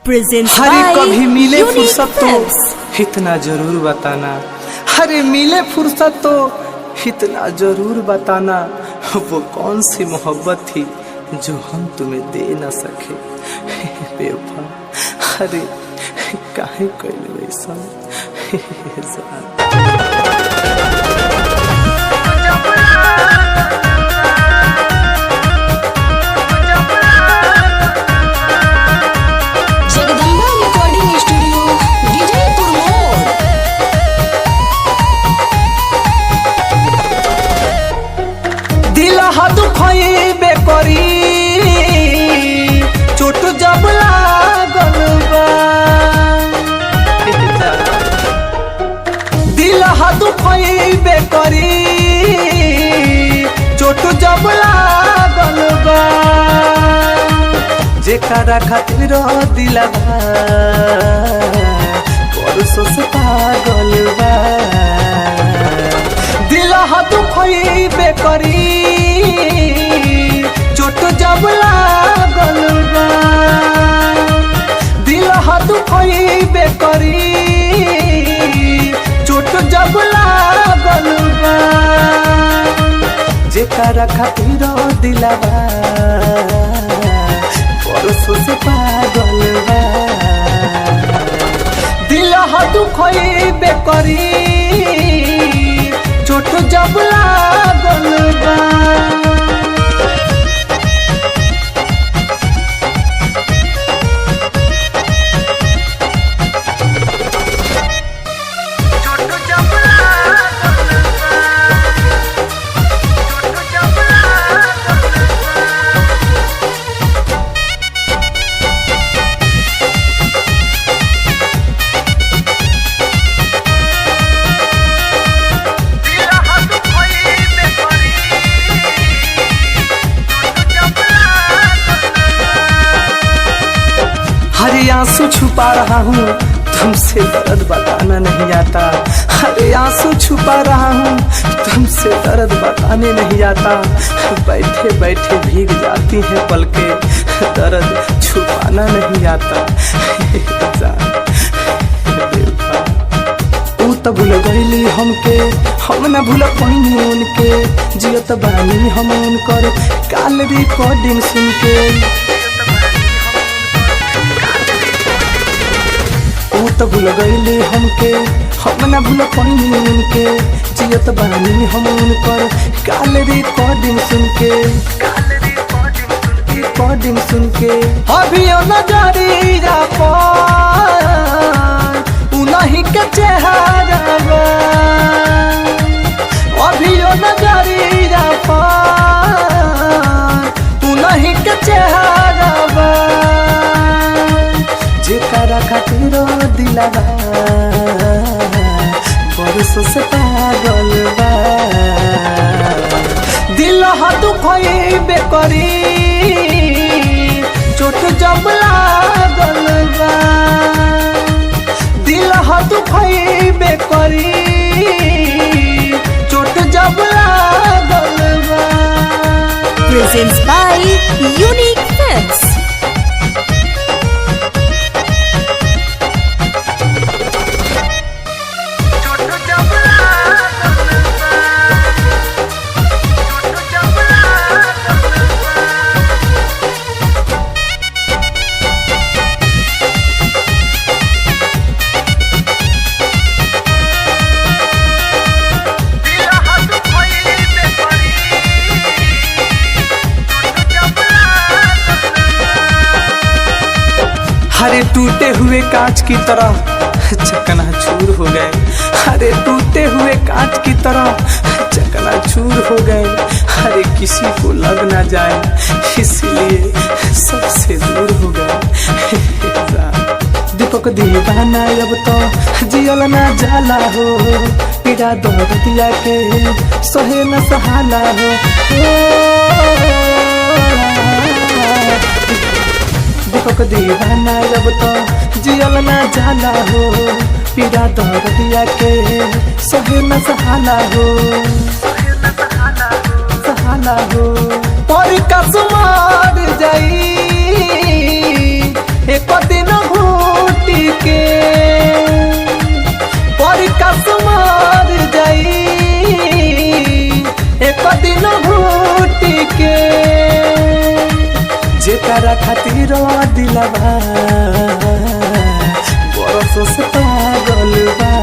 अरे कभी मिले फुर्सत तो इतना जरूर बताना। अरे मिले फुर्सत तो इतना जरूर बताना। वो कौन सी मोहब्बत थी जो हम तुम्हें दे न सके बेवफा। अरे काहे कइले वैसा। दुखइबे करी चोट जब लागल बा। दिल दुखइबे करी चोट जब लागल बा। जेकरा खातिर दिलवा परसों से पागल बा। दिल दुखइबे करी चोट जब लागल बा। दिल दुखइबे करी चोट जब लागल बा। जेकरा खातिर दिलवा परसों से पागल बा। दिल दुखइबे करी चोट जब लागल बा। हरे आंसू छुपा रहा हूँ तुमसे दर्द बताना नहीं आता। हरे आंसू छुपा रहा हूँ तुमसे दर्द बताने नहीं आता। बैठे बैठे भीग जाती हैं पलके दर्द छुपाना नहीं आता। तू तो भूल गईली हमके हम न भूल पैनी उनके। जियत बानी हम उनकर काल रिकॉर्डिंग सुन के। तो भूल गईली हमके हम न भूल पैनी उनके। जियत बानी हम उनकर काल रिकॉर्डिंग सुन के। अभियो नजरिया पर उन्हीं के चेहरा बा। अभियो नजरिया पर उन्हीं के चेहरा बा। जेकरा खातिर दिलवा परसों से पागल बा। दिल दुखइबे करी चोट जब लागल बा। दिल दुखइबे करी चोट जब लागल बा। Presents by Unique Films. हरे टूटे हुए कांच की तरह चकनाचूर हो गए। हरे टूटे हुए कांच की तरह चकनाचूर हो गए। हरे किसी को लग ना जाए इसलिए सबसे दूर हो गए। दीपक दीवाना अब तो जियल ना जाला हो। पीड़ा दर्दिया के सहे न सहाला हो। दीपक दीवाना अब तो जियल ना जाला हो। पीड़ा दर्दिया के सहे न सहाला हो। पर कसमार जाई एक दिन के जेकरा खातिर दिलवा बरसों से पागल बा।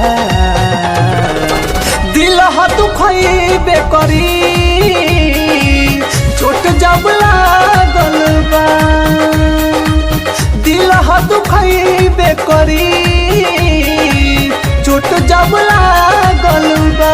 दिल दुखइबे करी चोट जब लागल बा। दिल दुखइबे करी चोट जब लागल बा।